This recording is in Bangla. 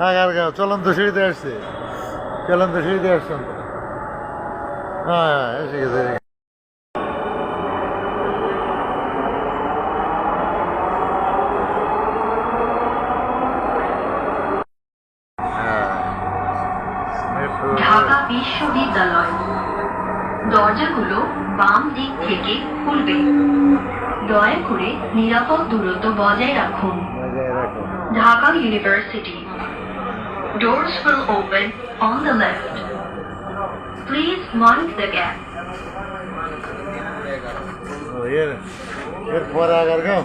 আগারগাঁও চলন্ত সিঁড়িতে আসছে, চলন্ত সিঁড়িতে আসছেন। হ্যাঁ এসে গেছে। ঢাকা বিশ্ববিদ্যালয়, দরজাগুলো বাম দিক থেকে খুলবে। দয়া করে নিরাপদ দূরত্ব বজায় রাখুন। Dhaka university, doors will open on the left. Please mind the gap. এর পরে আগারগাঁও।